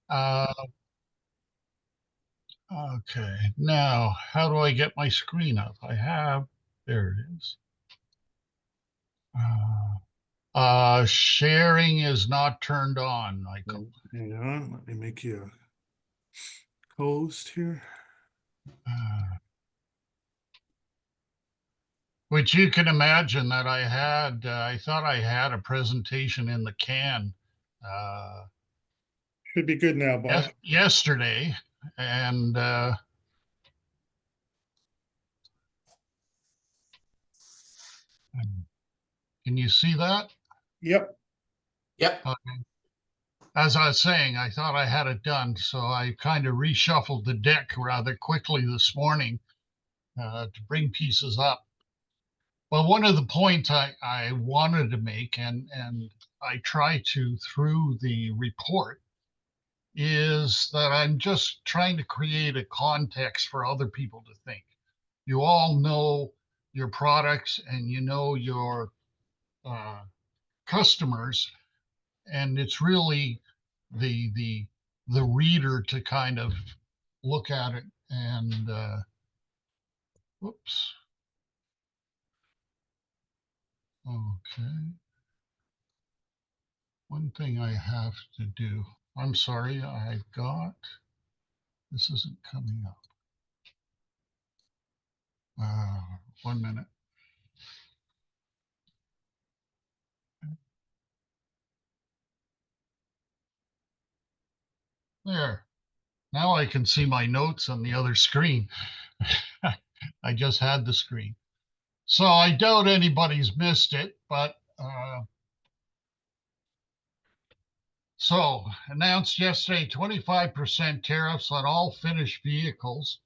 Uh, okay. Now, how do I get my screen up? There it is. Sharing is not turned on, Michael. Hang on, let me make you a host here. Uh, which you can imagine that I thought I had a presentation in the can uh, Should be good now, Bob. yesterday. And can you see that? Yep. Yep. As I was saying, I thought I had it done, so I kind of reshuffled the deck rather quickly this morning to bring pieces up. But one of the points I wanted to make, and I try to through the report, is that I'm just trying to create a context for other people to think. You all know your products and you know your uh, customers, and it's really the the reader to kind of look at it and whoops. Okay. One thing I have to do. I'm sorry, I've got this isn't coming up. 1 minute. There. Now I can see my notes on the other screen. I just had the screen. So I doubt anybody's missed it, but so announced yesterday 25% tariffs on all finished vehicles.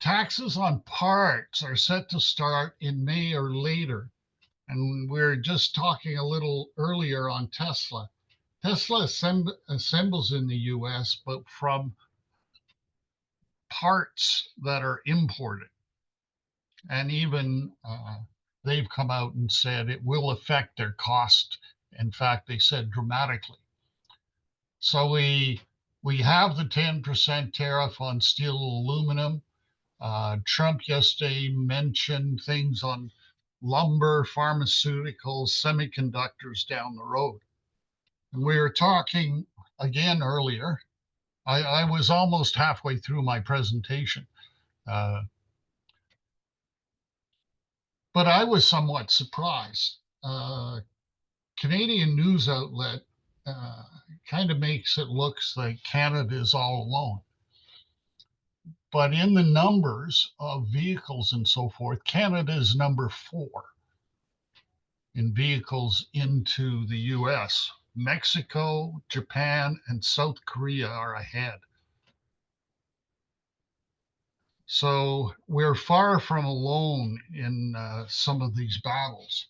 Taxes on parts are set to start in May or later. And we're just talking a little earlier on Tesla. Tesla assembles in the US, but from parts that are imported. And even they've come out and said it will affect their cost. In fact, they said dramatically. So we have the 10% tariff on steel and aluminum. Trump yesterday mentioned things on lumber, pharmaceuticals, semiconductors down the road. And we were talking again earlier. I was almost halfway through my presentation, uh, but I was somewhat surprised. Canadian news outlet uh, kind of makes it looks like Canada is all alone. But in the numbers of vehicles and so forth, Canada is number 4 in vehicles into the US. Mexico, Japan, and South Korea are ahead. So we're far from alone in some of these battles.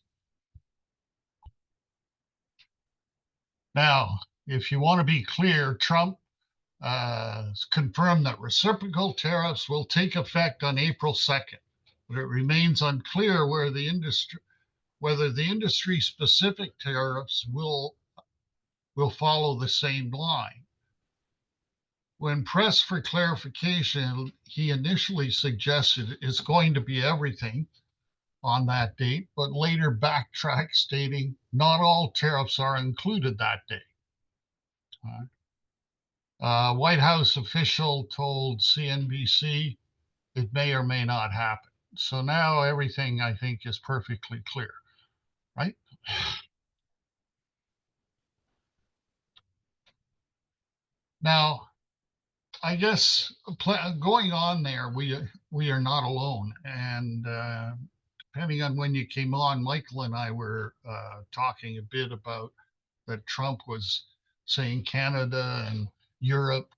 Now, if you want to be clear, Trump confirmed that reciprocal tariffs will take effect on April 2nd, but it remains unclear whether the industry specific tariffs will follow the same line. When pressed for clarification, he initially suggested it's going to be everything on that date, but later backtracked, stating not all tariffs are included that day. White House official told CNBC it may or may not happen. So now everything I think is perfectly clear, right? Now, I guess going on there, we are not alone, and depending on when you came on, Michael and I were talking a bit about that Trump was saying Canada and Europe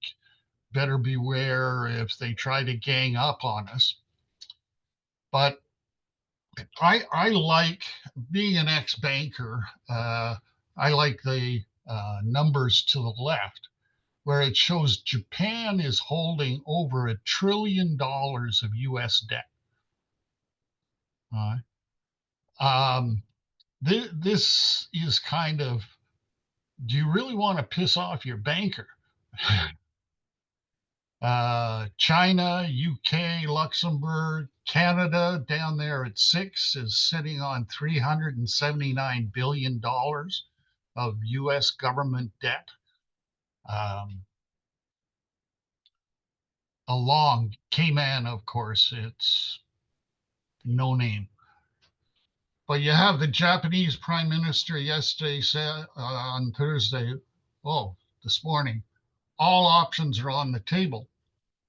better beware if they try to gang up on us. But I like being an ex-banker. I like the numbers to the left where it shows Japan is holding over $1 trillion of US debt. Uh, um, this is kind of, do you really want to piss off your banker? China, UK, Luxembourg, Canada down there at 6 is sitting on $379 billion of US government debt. Along Cayman, of course, it's no name. But you have the Japanese Prime Minister yesterday said on Thursday, oh, this morning, all options are on the table.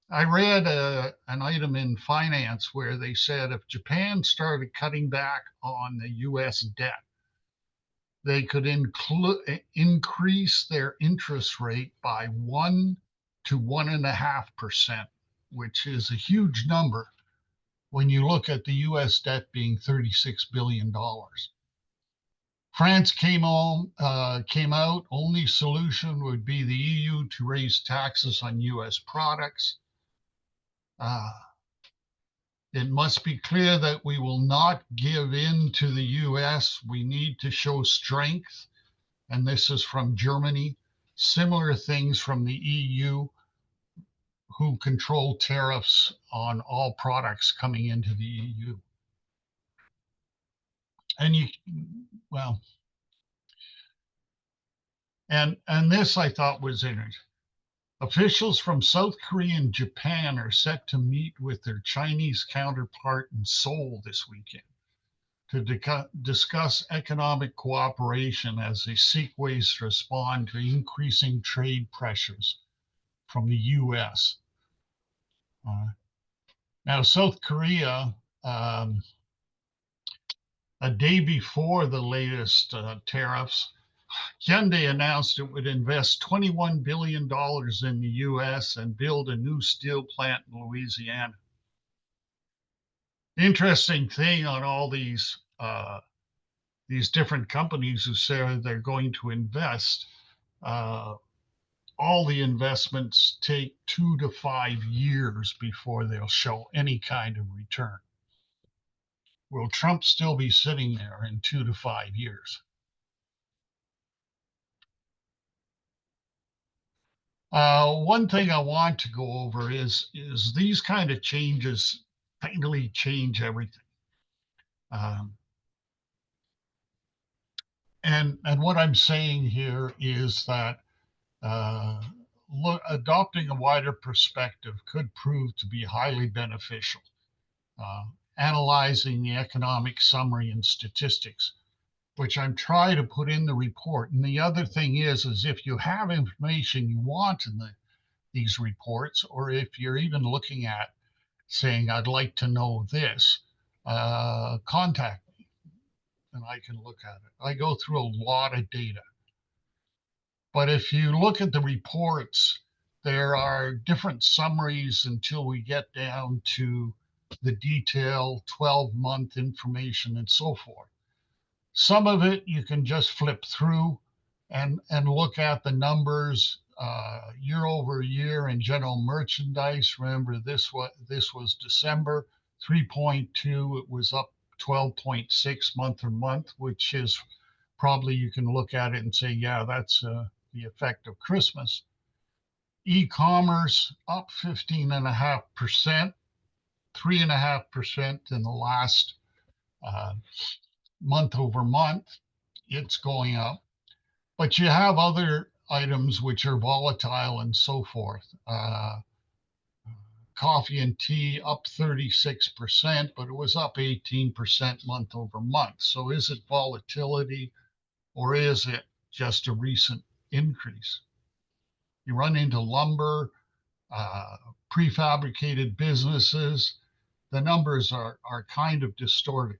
I read an item in finance where they said if Japan started cutting back on the US debt, they could increase their interest rate by 1 to 1.5%, which is a huge number when you look at the US debt being $36 billion. France came out, only solution would be the EU to raise taxes on US products. It must be clear that we will not give in to the US. We need to show strength. And this is from Germany. Similar things from the EU, who control tariffs on all products coming into the EU. And well, and this I thought was interesting. Officials from South Korea and Japan are set to meet with their Chinese counterpart in Seoul this weekend to discuss economic cooperation as they seek ways to respond to increasing trade pressures from the US. Now, South Korea, a day before the latest tariffs, Hyundai announced it would invest $21 billion in the US and build a new steel plant in Louisiana. The interesting thing on all these different companies who say they're going to invest, all the investments take 2 to 5 years before they'll show any kind of return. Will Trump still be sitting there in 2 to 5 years? One thing I want to go over is these kind of changes finally change everything. And what I'm saying here is that adopting a wider perspective could prove to be highly beneficial. Analyzing the economic summary and statistics, which I'm trying to put in the report. And the other thing is if you have information you want in these reports, or if you're even looking at saying, I'd like to know this, contact me and I can look at it. I go through a lot of data. But if you look at the reports, there are different summaries until we get down to the detail, 12-month information and so forth. Some of it you can just flip through and look at the numbers year over year in general merchandise. Remember, this was December 3.2. It was up 12.6 month to month, which is probably you can look at it and say, yeah, that's the effect of Christmas. E-commerce up 15.5%, 3.5% in the last month over month. It's going up. But you have other items which are volatile and so forth. Coffee and tea up 36%, but it was up 18% month over month. So is it volatility or is it just a recent increase? You run into lumber, prefabricated businesses. The numbers are kind of distorted.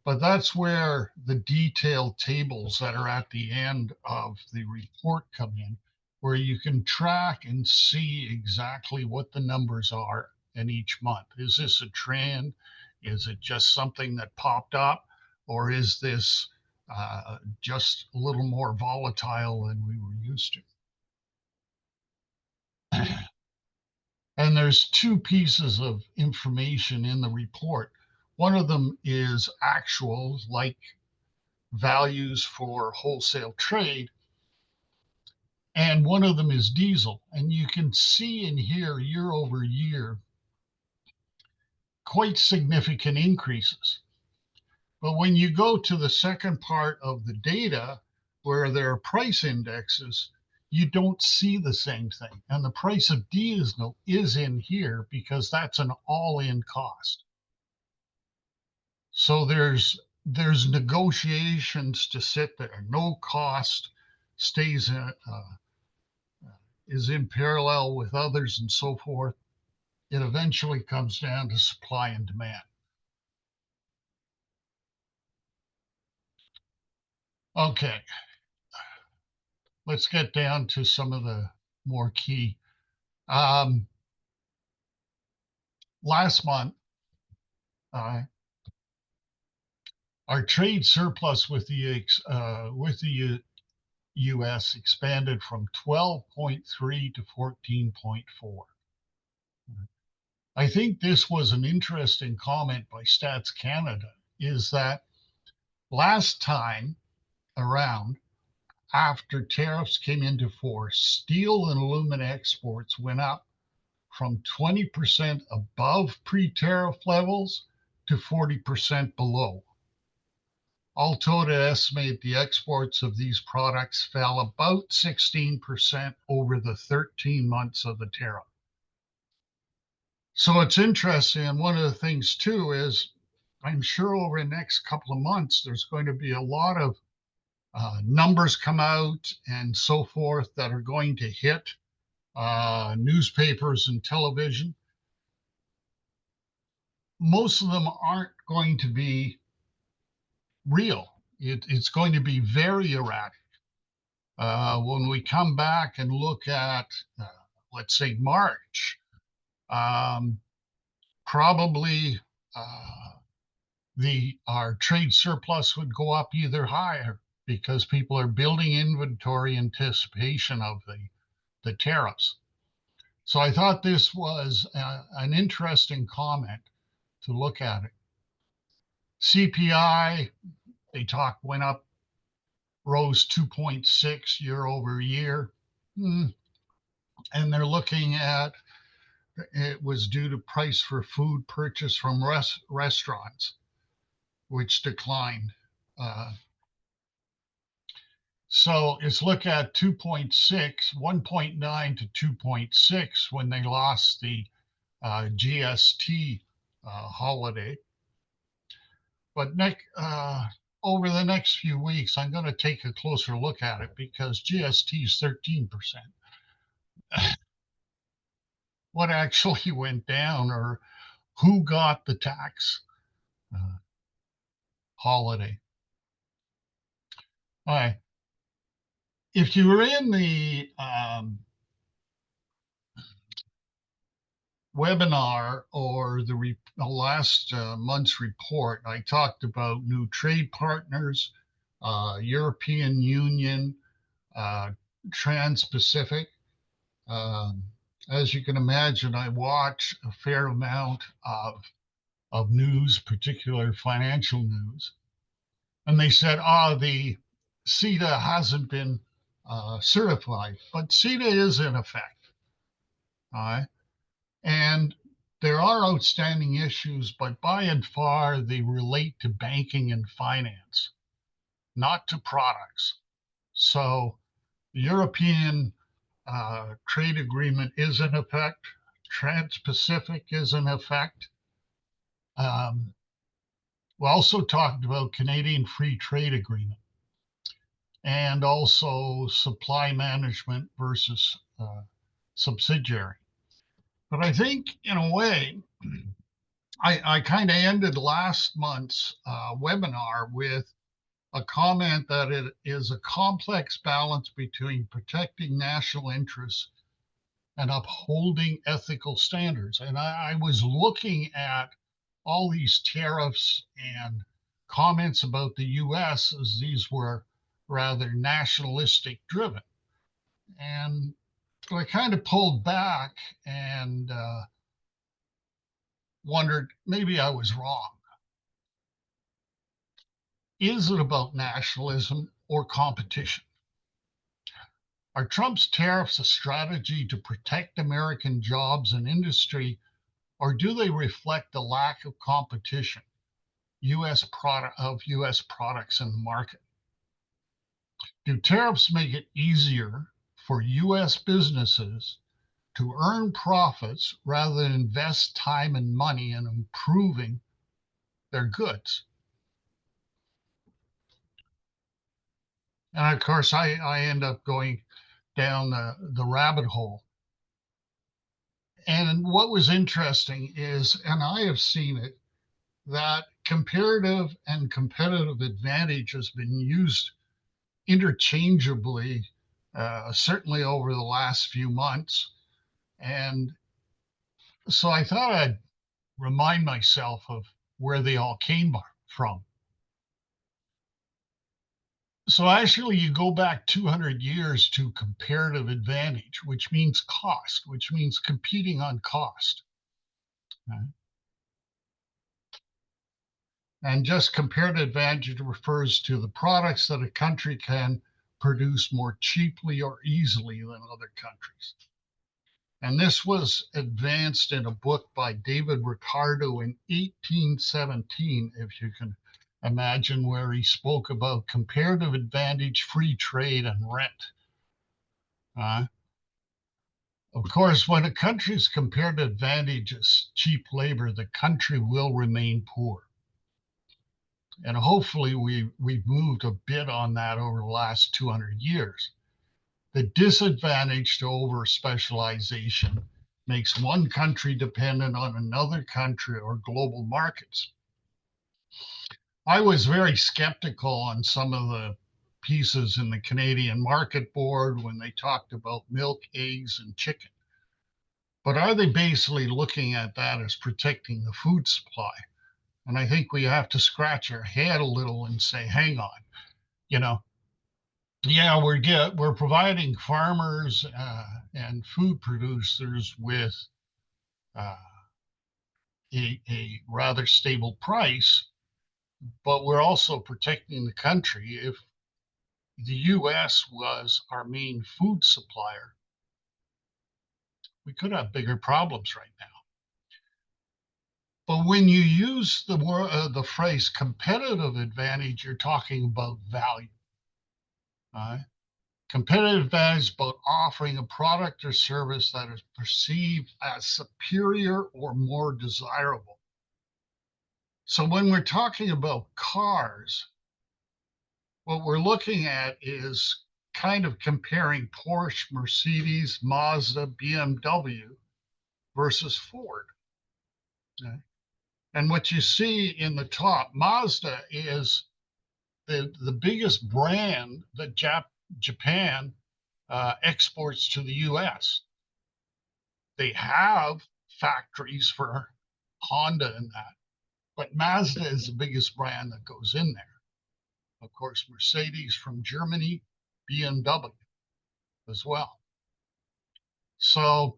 But that's where the detailed tables that are at the end of the report come in, where you can track and see exactly what the numbers are in each month. Is this a trend? Is it just something that popped up? Or is this just a little more volatile than we were used to? And there's two pieces of information in the report. One of them is actual, like values for wholesale trade. and one of them is diesel. And you can see in here year over year quite significant increases. But when you go to the second part of the data where there are price indexes, you don't see the same thing. And the price of diesel is in here because that's an all-in cost. So there's negotiations to sit there. No cost stays is in parallel with others and so forth. It eventually comes down to supply and demand. Okay, let's get down to some of the more key. Last month, uh, our trade surplus with the U.S. expanded from 12.3 to 14.4. I think this was an interesting comment by Stats Canada. Is that last time around, after tariffs came into force, steel and aluminum exports went up from 20% above pre-tariff levels to 40% below. Altoda estimate the exports of these products fell about 16% over the 13 months of the tariff. So it's interesting. And one of the things too is I'm sure over the next couple of months, there's going to be a lot of numbers come out and so forth that are going to hit newspapers and television. Most of them aren't going to be real. It's going to be very erratic. When we come back and look at, let's say, March, um, probably our trade surplus would go up either higher because people are building inventory in anticipation of the tariffs. So I thought this was an interesting comment to look at it. CPI, they went up, rose 2.6 year over year. And they're looking at it was due to price for food purchased from restaurants, which declined. So it's look at 2.6, 1.9 to 2.6 when they lost the GST holiday. But over the next few weeks, I'm going to take a closer look at it because GST is 13%. What actually went down or who got the tax holiday? All right. If you were in the webinar or the last month's report, I talked about new trade partners, European Union, Trans-Pacific. As you can imagine, I watch a fair amount of news, particular financial news. And they said, the CETA hasn't been certified, but CETA is in effect. All right. And there are outstanding issues, but by and far, they relate to banking and finance, not to products. So the European trade agreement is in effect. Trans-Pacific is in effect. We also talked about Canadian Free Trade Agreement and also supply management versus subsidiary. But I think in a way, I kind of ended last month's webinar with a comment that it is a complex balance between protecting national interests and upholding ethical standards. And I was looking at all these tariffs and comments about the US as these were rather nationalistic driven. And I kind of pulled back and wondered maybe I was wrong. Is it about nationalism or competition? Are Trump's tariffs a strategy to protect American jobs and industry, or do they reflect the lack of competition U.S. products in the market? Do tariffs make it easier for U.S. businesses to earn profits rather than invest time and money in improving their goods? And of course, I end up going down the rabbit hole. And what was interesting is, and I have seen it, that comparative and competitive advantage has been used interchangeably, certainly over the last few months. And so I thought I'd remind myself of where they all came from. So actually, you go back 200 years to comparative advantage, which means cost, which means competing on cost. And just comparative advantage refers to the products that a country can produce more cheaply or easily than other countries. And this was advanced in a book by David Ricardo in 1817, if you can imagine, where he spoke about comparative advantage, free trade, and rent. Of course, when a country's comparative advantage is cheap labor, the country will remain poor. And hopefully we've moved a bit on that over the last 200 years. The disadvantage to over specialization makes one country dependent on another country or global markets. I was very skeptical on some of the pieces in the Canadian Market Board when they talked about milk, eggs, and chicken. But are they basically looking at that as protecting the food supply? And I think we have to scratch our head a little and say, hang on, you know, yeah, we're providing farmers and food producers with uh, a rather stable price, but we're also protecting the country. If the U.S. was our main food supplier, we could have bigger problems right now. But when you use the phrase competitive advantage, you're talking about value. Competitive advantage is about offering a product or service that is perceived as superior or more desirable. So when we're talking about cars, what we're looking at is kind of comparing Porsche, Mercedes, Mazda, BMW versus Ford. Okay? And what you see in the top, Mazda is the biggest brand that Japan exports to the US. They have factories for Honda and that, but Mazda is the biggest brand that goes in there. Of course, Mercedes from Germany, BMW as well. So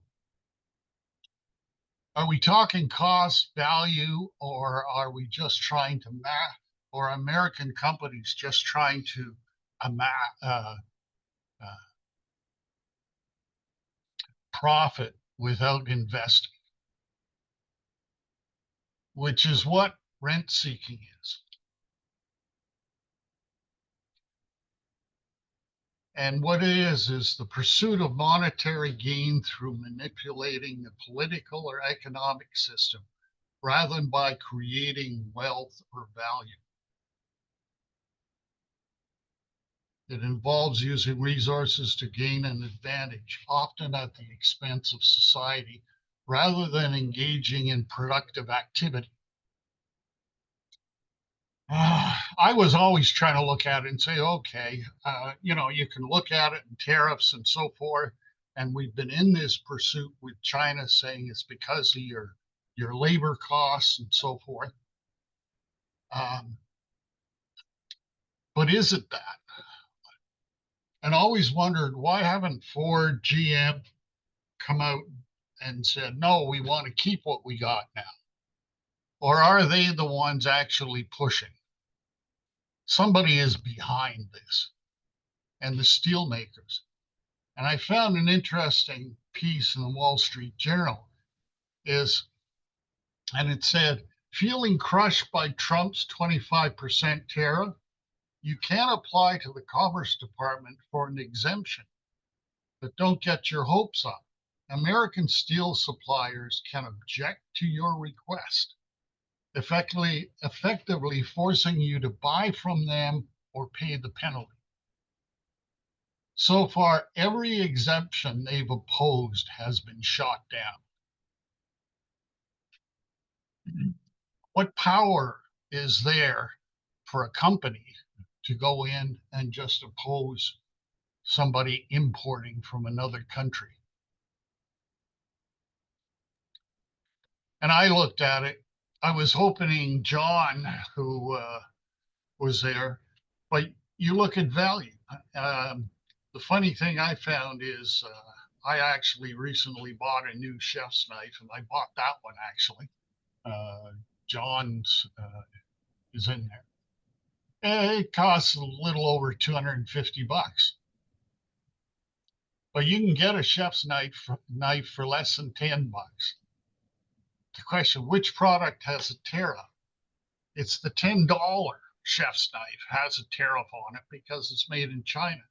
are we talking cost, value, or are we just trying to or American companies just trying to profit without investing, which is what rent seeking is. And what it is the pursuit of monetary gain through manipulating the political or economic system rather than by creating wealth or value. It involves using resources to gain an advantage, often at the expense of society, rather than engaging in productive activity. I was always trying to look at it and say, okay, you can look at it in tariffs and so forth. And we've been in this pursuit with China saying it's because of your labor costs and so forth. But is it that? And always wondered, why haven't Ford, GM come out and said, no, we want to keep what we got now? Or are they the ones actually pushing? Somebody is behind this, and the steel makers. And I found an interesting piece in the Wall Street Journal and it said, feeling crushed by Trump's 25% tariff, you can apply to the Commerce Department for an exemption, but don't get your hopes up. American steel suppliers can object to your request, effectively forcing you to buy from them or pay the penalty. So far, every exemption they've opposed has been shot down. What power is there for a company to go in and just oppose somebody importing from another country? And I looked at it. I was hoping John, who was there, but you look at value. The funny thing I found is I actually recently bought a new chef's knife, and I bought that one actually. John's is in there. It costs a little over $250, but you can get a chef's knife for less than $10. The question, which product has a tariff? It's the $10 chef's knife has a tariff on it because it's made in China.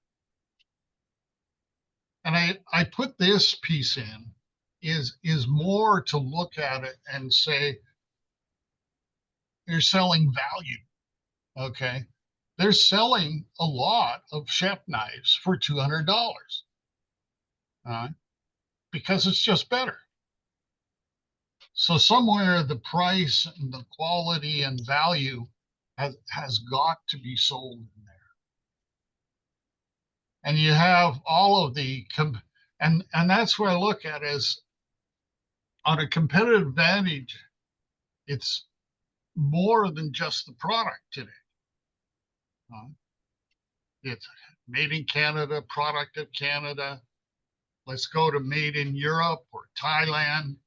And I put this piece in is more to look at it and say, you're selling value. Okay. They're selling a lot of chef knives for $200 because it's just better. So somewhere the price and the quality and value has got to be sold in there. And you have all of and that's where I look at as on a competitive advantage, it's more than just the product today. It's made in Canada, product of Canada. Let's go to made in Europe or Thailand.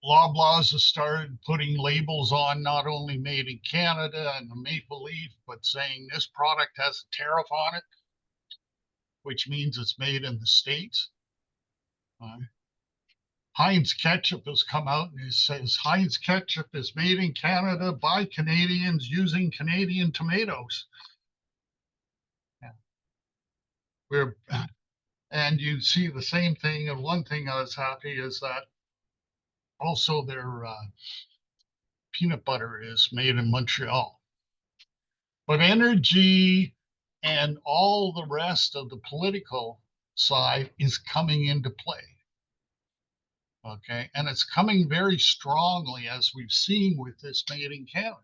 Loblaws has started putting labels on not only made in Canada and the maple leaf, but saying this product has a tariff on it, which means it's made in the States. Heinz Ketchup has come out and it says Heinz Ketchup is made in Canada by Canadians using Canadian tomatoes. Yeah. And you see the same thing. And one thing I was happy is that also their peanut butter is made in Montreal. But energy and all the rest of the political side is coming into play. Okay. And it's coming very strongly, as we've seen with this made in Canada.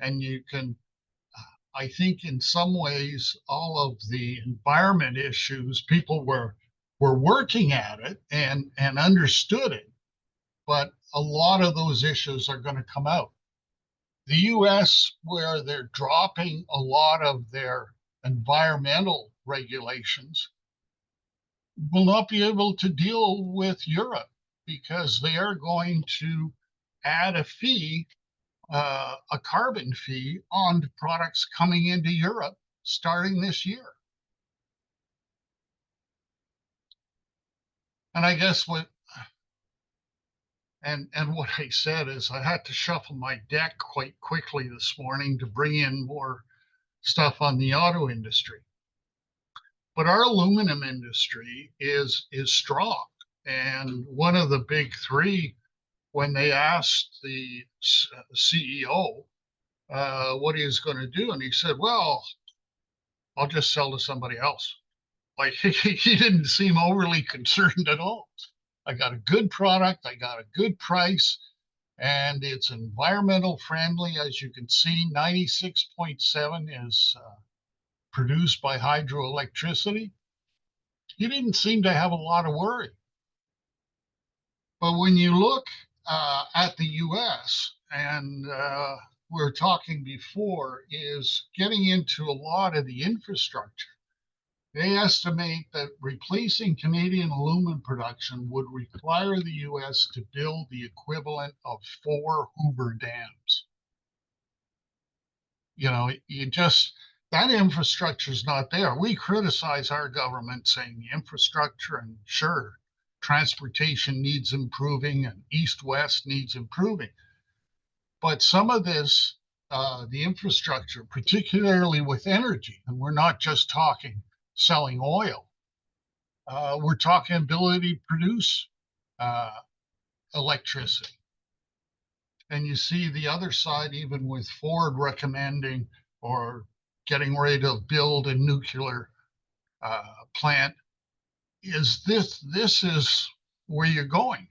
And you can, I think in some ways, all of the environment issues, people were working at it and understood it. But a lot of those issues are going to come out. The US, where they're dropping a lot of their environmental regulations, will not be able to deal with Europe because they are going to add a fee, a carbon fee on products coming into Europe starting this year. And I guess what I said is I had to shuffle my deck quite quickly this morning to bring in more stuff on the auto industry. But our aluminum industry is strong. And one of the big three, when they asked the CEO what he was going to do, and he said, well, I'll just sell to somebody else. Like he didn't seem overly concerned at all. I got a good product, I got a good price, and it's environmental friendly. As you can see, 96.7 is produced by hydroelectricity. He didn't seem to have a lot of worry. But when you look at the US, and we were talking before, is getting into a lot of the infrastructure. They estimate that replacing Canadian aluminum production would require the US to build the equivalent of 4 Hoover dams. You know, That infrastructure is not there. We criticize our government saying the infrastructure, and sure, transportation needs improving and east west needs improving. But some of this, the infrastructure, particularly with energy, and we're not just talking selling oil, we're talking ability to produce uh, electricity. And you see the other side, even with Ford recommending or getting ready to build a nuclear plant, is this is where you're going.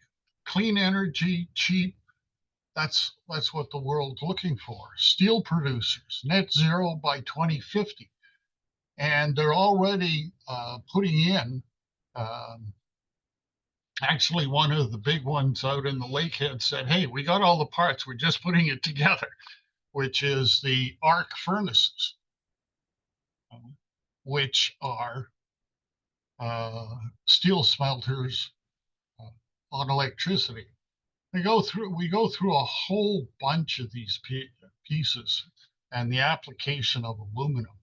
Clean energy, cheap. That's what the world's looking for. Steel producers, net zero by 2050, and they're already putting in. Um, Actually, one of the big ones out in the Lakehead said, "Hey, we got all the parts. We're just putting it together," which is the arc furnaces, which are uh, steel smelters uh, on electricity. We go through a whole bunch of these pieces, and the application of aluminum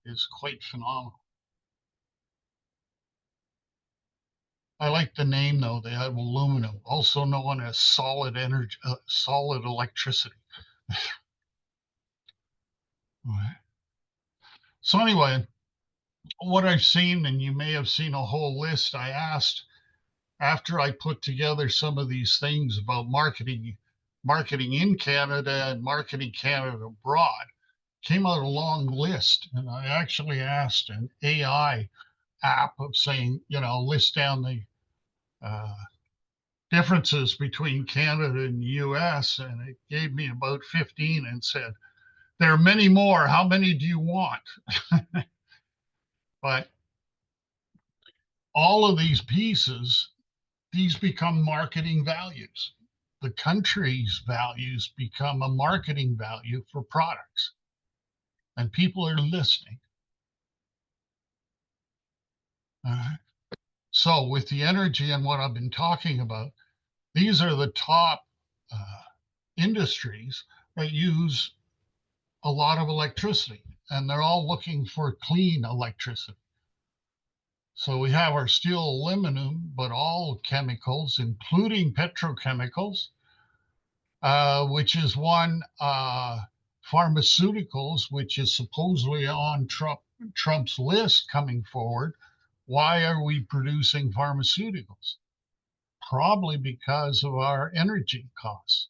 is quite phenomenal. I like the name though. They have aluminum, also known as solid energy, solid electricity. So anyway, what I've seen, and you may have seen a whole list. I asked after I put together some of these things about marketing in Canada and marketing Canada abroad, came out a long list. And I actually asked an AI app of saying, list down the uh, differences between Canada and the US. And it gave me about 15 and said, there are many more. How many do you want? But all of these pieces, these become marketing values. The country's values become a marketing value for products, and people are listening. So, with the energy and what I've been talking about, these are the top industries that use a lot of electricity, and they're all looking for clean electricity. So, we have our steel, aluminum, but all chemicals, including petrochemicals, which is one pharmaceuticals, which is supposedly on Trump's list coming forward. Why are we producing pharmaceuticals? Probably because of our energy costs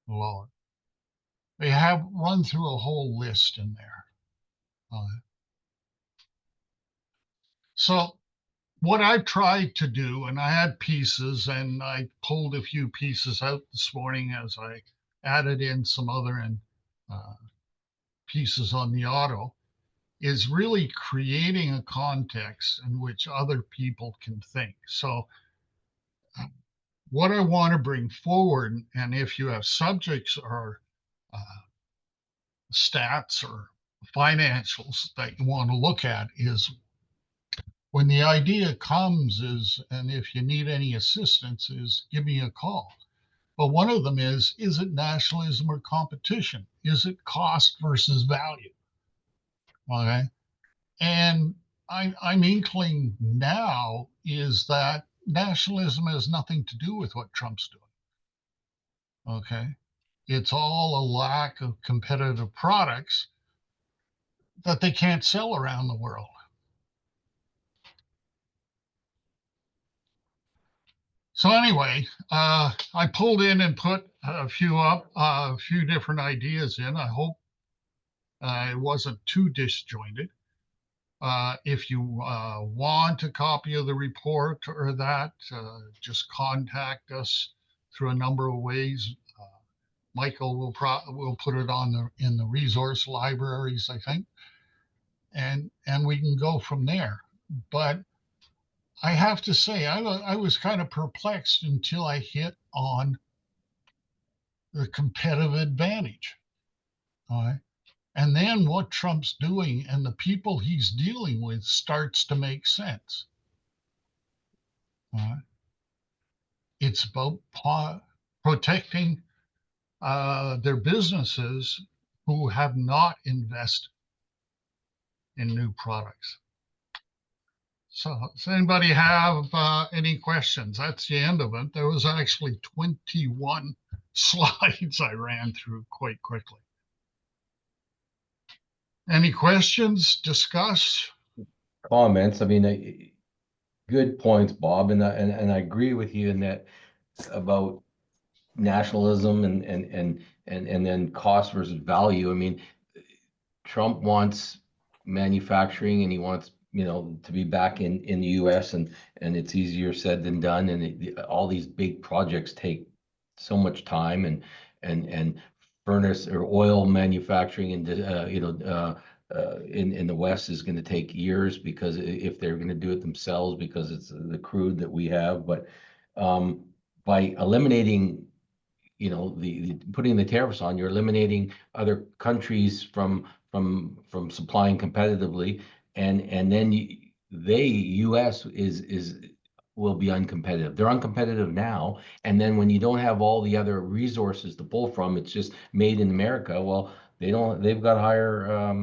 lower. They have run through a whole list in there. So what I've tried to do, and I had pieces, and I pulled a few pieces out this morning as I added in some other uh, pieces on the auto, is really creating a context in which other people can think. So, what I want to bring forward, and if you have subjects or uh, stats or financials that you want to look at, is when the idea comes is, and if you need any assistance, is give me a call. But one of them is it nationalism or competition? Is it cost versus value? Okay. And I'm inkling now is that nationalism has nothing to do with what Trump's doing. Okay. It's all a lack of competitive products that they can't sell around the world. So anyway, I pulled in and put a few up, a few different ideas in. I hope it wasn't too disjointed. If you want a copy of the report or that, just contact us through a number of ways. Michael will put it on in the resource libraries, I think, and we can go from there. But I have to say, I was kind of perplexed until I hit on the competitive advantage. All right. And then what Trump's doing and the people he's dealing with starts to make sense. All right. It's about protecting their businesses who have not invested in new products. So does anybody have any questions? That's the end of it. There was actually 21 slides I ran through quite quickly. Any questions? Discuss? Comments. I mean, good points, Bob, and I agree with you in that about nationalism and then cost versus value. I mean, Trump wants manufacturing and he wants, you know, to be back in the US, and it's easier said than done, and all these big projects take so much time, and furnace or oil manufacturing and in the West is going to take years, because if they're going to do it themselves, because it's the crude that we have. But by eliminating, you know, the putting the tariffs on, you're eliminating other countries from supplying competitively, and then US will be uncompetitive. They're uncompetitive now, and then when you don't have all the other resources to pull from, it's just made in America. Well, they've got higher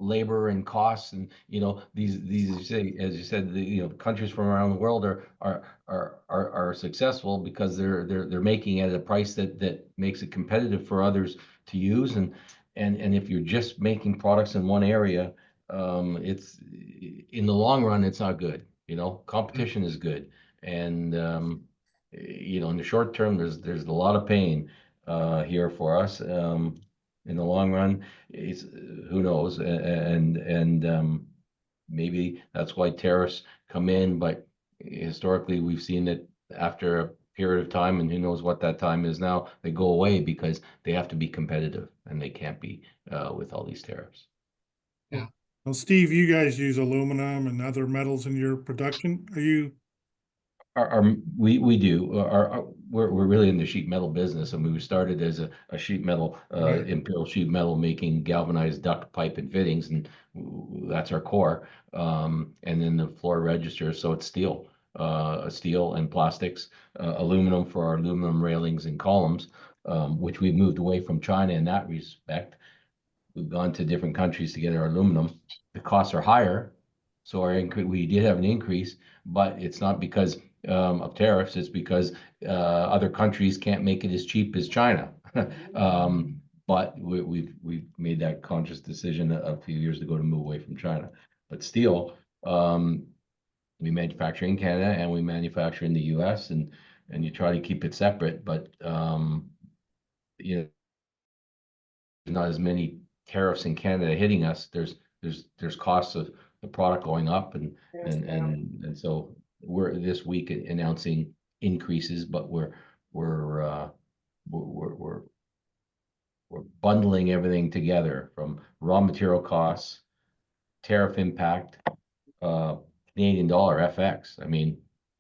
labor and costs, and you know, these as you said, you know, countries from around the world are successful because they're making it at a price that makes it competitive for others to use. And if you're just making products in one area, it's in the long run, it's not good. You know, competition is good, and you know, in the short term, there's a lot of pain here for us. In the long run, it's who knows, and maybe that's why tariffs come in. But historically, we've seen that after a period of time, and who knows what that time is now, they go away because they have to be competitive, and they can't be with all these tariffs. Yeah. Well, Steve, you guys use aluminum and other metals in your production. Are you? We do. We're really in the sheet metal business. I mean, we started as a sheet metal, Right. Imperial Sheet Metal, making galvanized duct, pipe, and fittings, and that's our core. And then the floor register, so it's steel, steel and plastics, aluminum for our aluminum railings and columns, which we've moved away from China in that respect. We've gone to different countries to get our aluminum. The costs are higher, so we did have an increase, but it's not because of tariffs. It's because other countries can't make it as cheap as China. But we've made that conscious decision a few years ago to move away from China. But steel, we manufacture in Canada and we manufacture in the US, and you try to keep it separate, but you know, there's not as many tariffs in Canada hitting us. There's costs of the product going up, and so we're this week announcing increases, but we're bundling everything together, from raw material costs, tariff impact, Canadian dollar FX. I mean,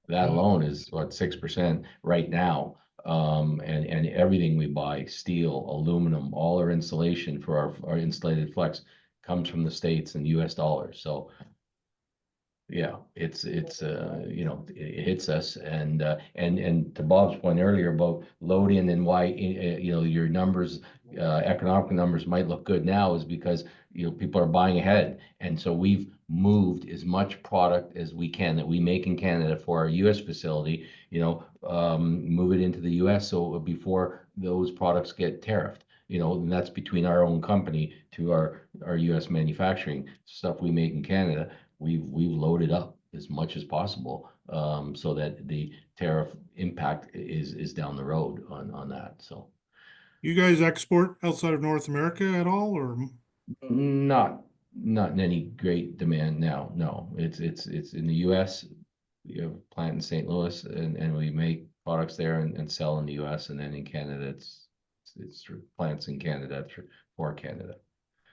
that alone is what, 6% right now. And everything we buy, steel, aluminum, all our insulation for our insulated flex comes from the States and US dollars. So yeah, it's you know, it hits us, and to Bob's point earlier about load in and why you know, your numbers, economic numbers might look good now, is because, you know, people are buying ahead, and so we've moved as much product as we can that we make in Canada for our US facility, you know, move it into the US so before those products get tariffed. You know, and that's between our own company to our US manufacturing stuff we make in Canada. We've loaded up as much as possible, so that the tariff impact is down the road on that. So You guys export outside of North America at all, or? not in any great demand now. No, it's in the US. We have a plant in St. Louis, and we make products there and sell in the US, and then in Canada it's through plants in Canada for Canada.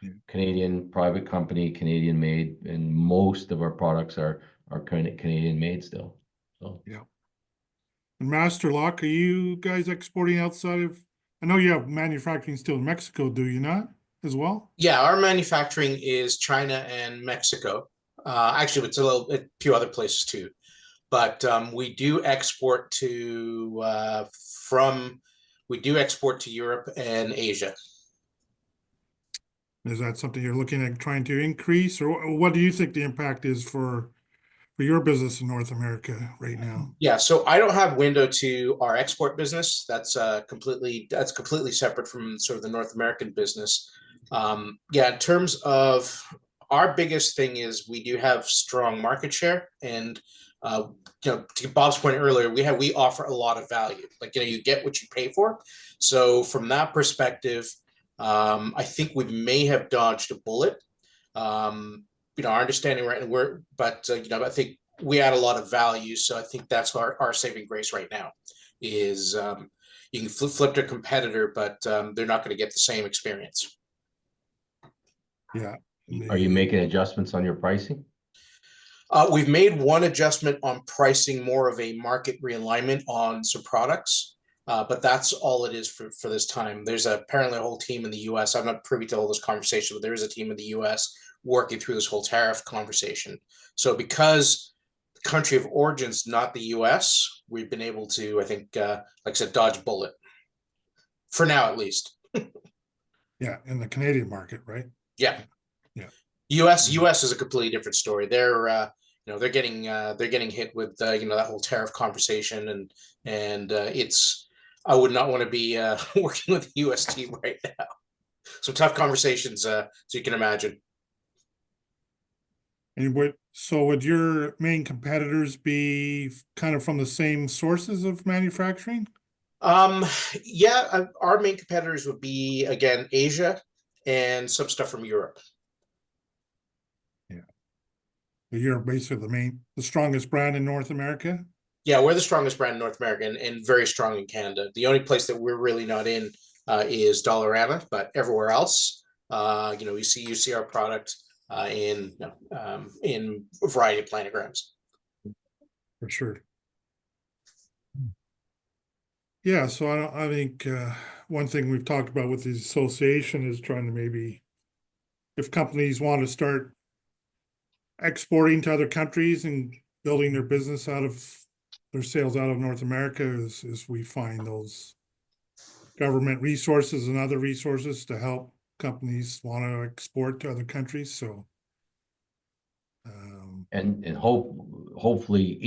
Yeah. Canadian private company, Canadian made, and most of our products are Canadian made still. So Yeah. And Master Lock, are you guys exporting outside of? I know you have manufacturing still in Mexico, do you not, as well? Yeah, our manufacturing is China and Mexico. Actually, it's a few other places too, but we do export to we do export to Europe and Asia. Is that something you're looking at trying to increase, or what do you think the impact is for your business in North America right now? Yeah, so I don't have window to our export business. That's completely separate from sort of the North American business. Yeah, in terms of our biggest thing is we do have strong market share, and to Bob's point earlier, we offer a lot of value. Like, you get what you pay for. So from that perspective, I think we may have dodged a bullet. Our understanding right, but I think we add a lot of value. So I think that's our saving grace right now is you can flip to a competitor, but they're not going to get the same experience. Yeah. Are you making adjustments on your pricing? We've made one adjustment on pricing, more of a market realignment on some products, but that's all it is for this time. There's apparently a whole team in the US. I'm not privy to all this conversation, but there is a team in the US working through this whole tariff conversation. So because the country of origin's not the US, we've been able to, I think, like I said, dodge a bullet. For now, at least. Yeah, in the Canadian market, right? Yeah. Yeah. US is a completely different story. They're getting hit with that whole tariff conversation, and it's, I would not want to be working with the US team right now. So tough conversations, so you can imagine. And would your main competitors be kind of from the same sources of manufacturing? Yeah, our main competitors would be, again, Asia and some stuff from Europe. Yeah. You're basically the strongest brand in North America? Yeah, we're the strongest brand in North America and very strong in Canada. The only place that we're really not in is Dollarama, but everywhere else, you see our product in a variety of planograms. For sure. Yeah, so I think one thing we've talked about with the association is trying to maybe, if companies want to start exporting to other countries and building their business their sales out of North America, is we find those government resources and other resources to help companies want to export to other countries. So And hopefully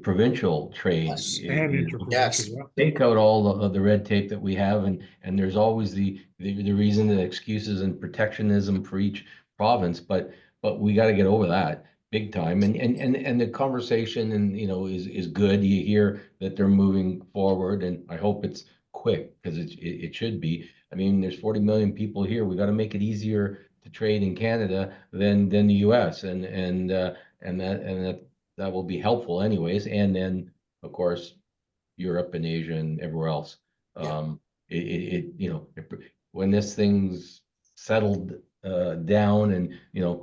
provincial trade. Yes. and is- interprovincial, Yes. yeah. Take out all of the red tape that we have, and there's always the reason and excuses and protectionism for each province, but we got to get over that big time. And the conversation is good. You hear that they're moving forward, and I hope it's quick, because it should be. I mean, there's 40 million people here. We got to make it easier to trade in Canada than the US, and that will be helpful anyways. And then, of course, Europe and Asia and everywhere else. Yeah. When this thing's settled down and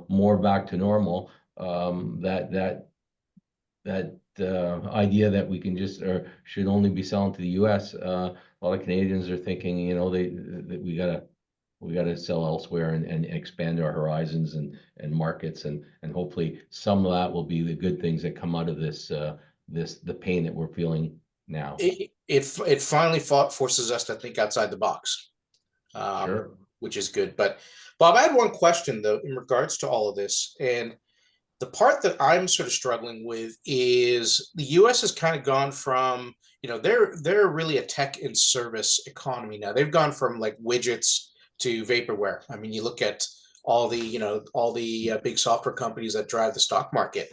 more back to normal, that idea that we can just or should only be selling to the US, a lot of Canadians are thinking, that we gotta sell elsewhere and expand our horizons and markets, and hopefully some of that will be the good things that come out of this the pain that we're feeling now. It finally forces us to think outside the box, Sure. which is good. But Bob, I had one question though in regards to all of this, and the part that I'm sort of struggling with is the US has kind of gone from, they're really a tech and service economy now. They've gone from like widgets to vaporware. I mean, you look at all the big software companies that drive the stock market.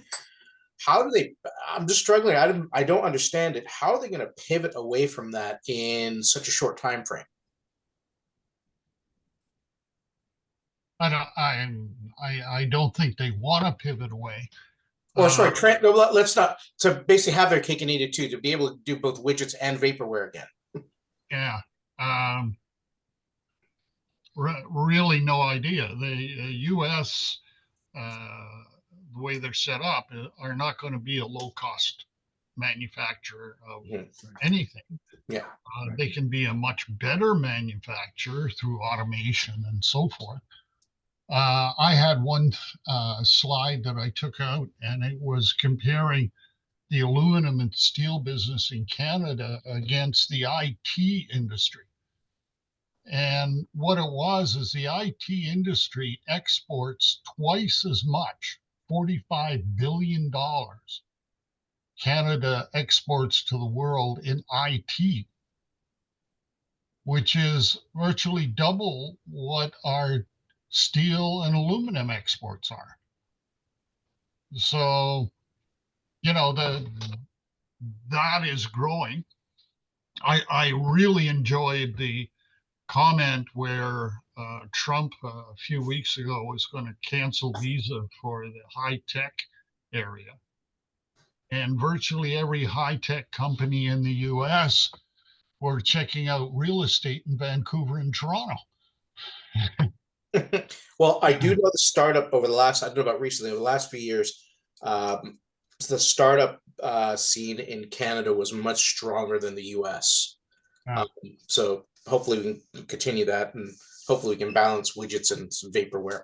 How do they? I'm just struggling. I don't understand it. How are they going to pivot away from that in such a short time frame? I don't think they want to pivot away. Or sorry, no, let's not. To basically have their cake and eat it too, to be able to do both widgets and vaporware again. Yeah. Really no idea. The US, the way they're set up, are not going to be a low cost manufacturer of anything. Yeah. They can be a much better manufacturer through automation and so forth. I had one slide that I took out, and it was comparing the aluminum and steel business in Canada against the IT industry. And what it was is the IT industry exports twice as much, $45 billion. Canada exports to the world in IT, which is virtually double what our steel and aluminum exports are. So, that is growing. I really enjoyed the comment where Trump a few weeks ago was going to cancel visa for the high tech area. And virtually every high tech company in the US were checking out real estate in Vancouver and Toronto. Well, I do know the startup over the last, I don't know about recently, over the last few years, the startup scene in Canada was much stronger than the US. Yeah. So hopefully we can continue that, and hopefully we can balance widgets and some vaporware.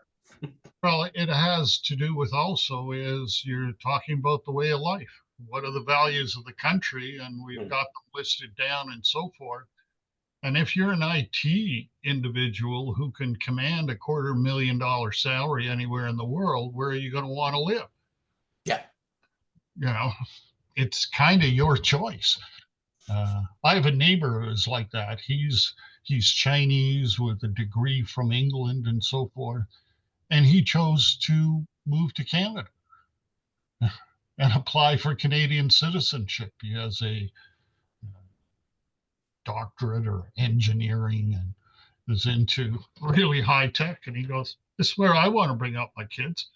Well, it has to do with also is you're talking about the way of life. What are the values of the country? And we've got them listed down and so forth. And if you're an IT individual who can command a $250,000 salary anywhere in the world, where are you going to want to live? Yeah. It's kind of your choice. I have a neighbor who's like that. He's Chinese with a degree from England and so forth. And he chose to move to Canada and apply for Canadian citizenship. He has a doctorate or engineering and is into really high tech. And he goes, "This is where I want to bring up my kids."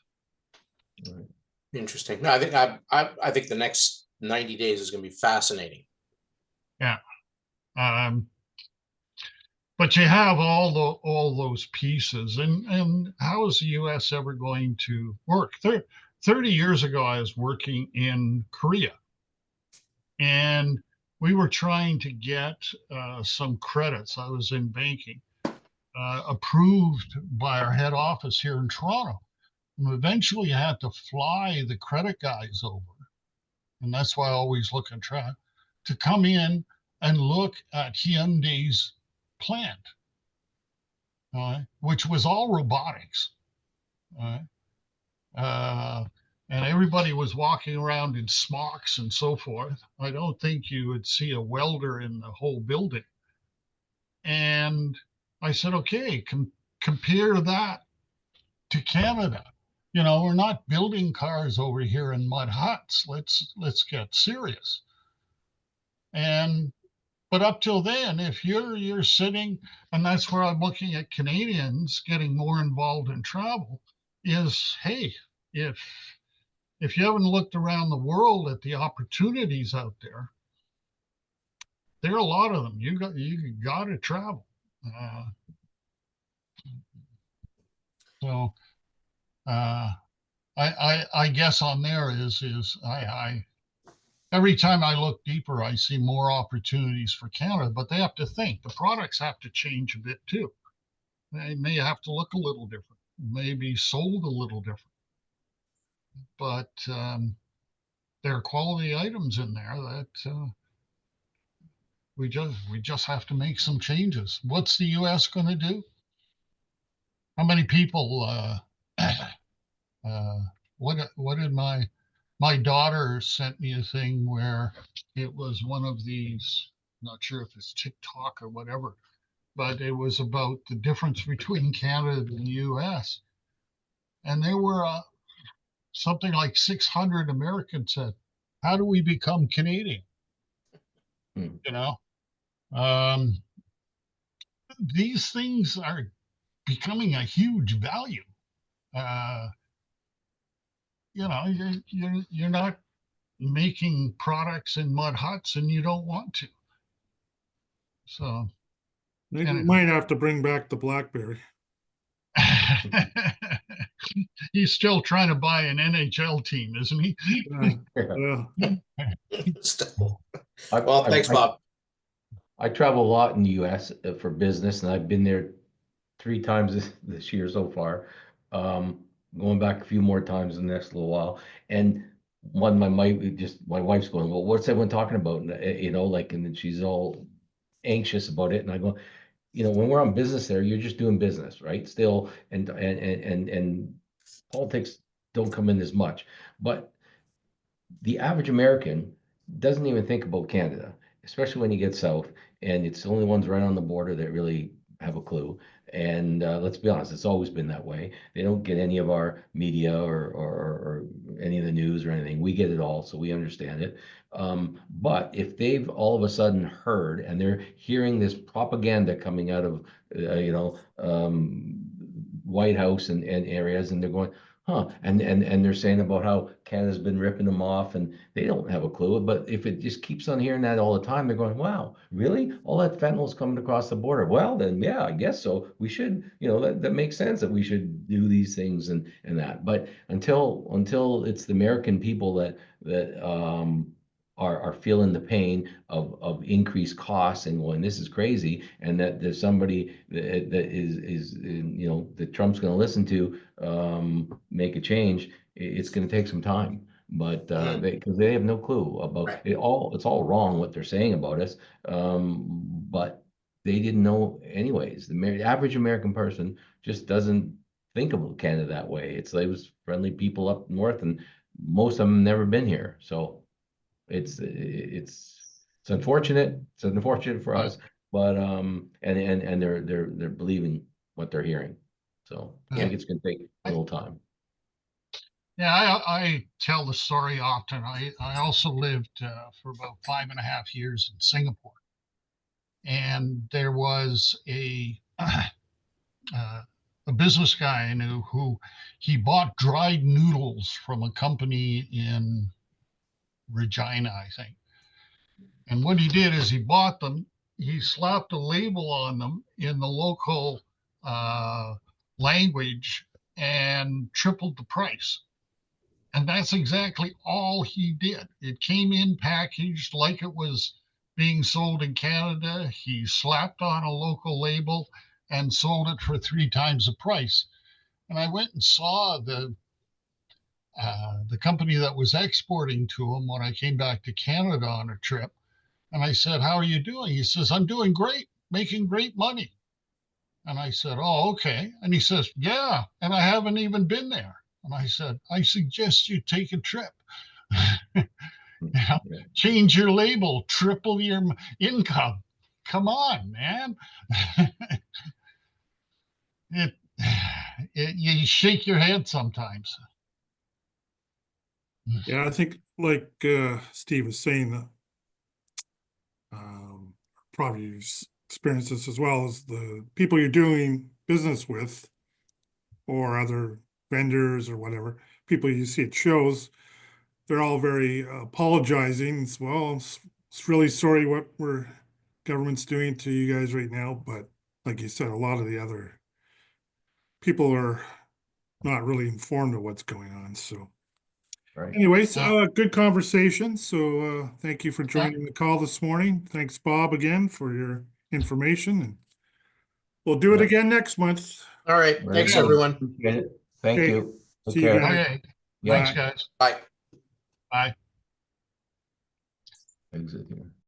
Interesting. No, I think the next 90 days is going to be fascinating. Yeah. But you have all those pieces, and how is the U.S. ever going to work? 30 years ago, I was working in Korea, and we were trying to get some credits. I was in banking, approved by our head office here in Toronto. And eventually, I had to fly the credit guys over, and that's why I always look at track, to come in and look at Hyundai's plant, which was all robotics. And everybody was walking around in smocks and so forth. I don't think you would see a welder in the whole building. And I said, okay, compare that to Canada. We're not building cars over here in mud huts. Let's get serious. But up till then, if you're sitting, and that's where I'm looking at Canadians getting more involved in travel, is, hey, if you haven't looked around the world at the opportunities out there, there are a lot of them. You got to travel. So I guess on there is I every time I look deeper, I see more opportunities for Canada, but they have to think. The products have to change a bit too. They may have to look a little different, may be sold a little different. But there are quality items in there that we just have to make some changes. What's the U.S. going to do? How many people? What did my daughter sent me a thing where it was one of these, not sure if it's TikTok or whatever, but it was about the difference between Canada and the US. And there were something like 600 Americans said, how do we become Canadian? These things are becoming a huge value. You're not making products in mud huts, and you don't want to. So Maybe we anyway. might have to bring back the BlackBerry. He's still trying to buy an NHL team, isn't he? Yeah. Well, thanks, Bob. I travel a lot in the US for business, and I've been there 3 times this year so far. Going back a few more times in the next little while. And my wife's going, well, what's everyone talking about? And then she's all anxious about it. And I go, you know, when we're on business there, you're just doing business, right? Still, and politics don't come in as much, but the average American doesn't even think about Canada, especially when you get south, and it's the only ones right on the border that really have a clue. And let's be honest, it's always been that way. They don't get any of our media or any of the news or anything. We get it all, so we understand it. But if they've all of a sudden heard and they're hearing this propaganda coming out of, White House and areas, and they're going, huh, and they're saying about how Canada's been ripping them off, and they don't have a clue. But if it just keeps on hearing that all the time, they're going, wow, really? All that fentanyl's coming across the border. Well, then, yeah, I guess so. We should, that makes sense that we should do these things and that. But until it's the American people that are feeling the pain of increased costs and going, this is crazy, and that there's somebody that is that Trump's going to listen to make a change. It's going to take some time, but because they have no clue about Right. it all. It's all wrong what they're saying about us, but they didn't know anyways. The average American person just doesn't think about Canada that way. It was friendly people up north, and most of them never been here, so it's unfortunate. It's unfortunate for us, but and they're believing what they're hearing. So I think it's going to take a little time. Yeah, I tell the story often. I also lived for about 5.5 years in Singapore, and there was a business guy I knew who he bought dried noodles from a company in Regina, I think. And what he did is he bought them, he slapped a label on them in the local language and tripled the price. And that's exactly all he did. It came in packaged like it was being sold in Canada. He slapped on a local label and sold it for 3 times the price. And I went and saw the company that was exporting to him when I came back to Canada on a trip. And I said, how are you doing? He says, I'm doing great, making great money. And I said, oh, okay. And he says, yeah, and I haven't even been there. And I said, I suggest you take a trip. Change your label, triple your income. Come on, man. You shake your head sometimes. Yeah, I think like Steve was saying, that probably experienced this as well as the people you're doing business with, or other vendors or whatever, people you see at shows, they're all very apologizing. It's really sorry what government's doing to you guys right now. But like you said, a lot of the other people are not really informed of what's going on. So Right. anyways, good conversation. So thank you for joining the call this morning. Thanks, Bob, again for your information, and we'll do it again next month. All right. Very Thanks, good. everyone. Appreciate it. Thank Okay. you. Take See you care. guys. Okay. Yeah. Thanks, guys. Bye. Bye. Exit here.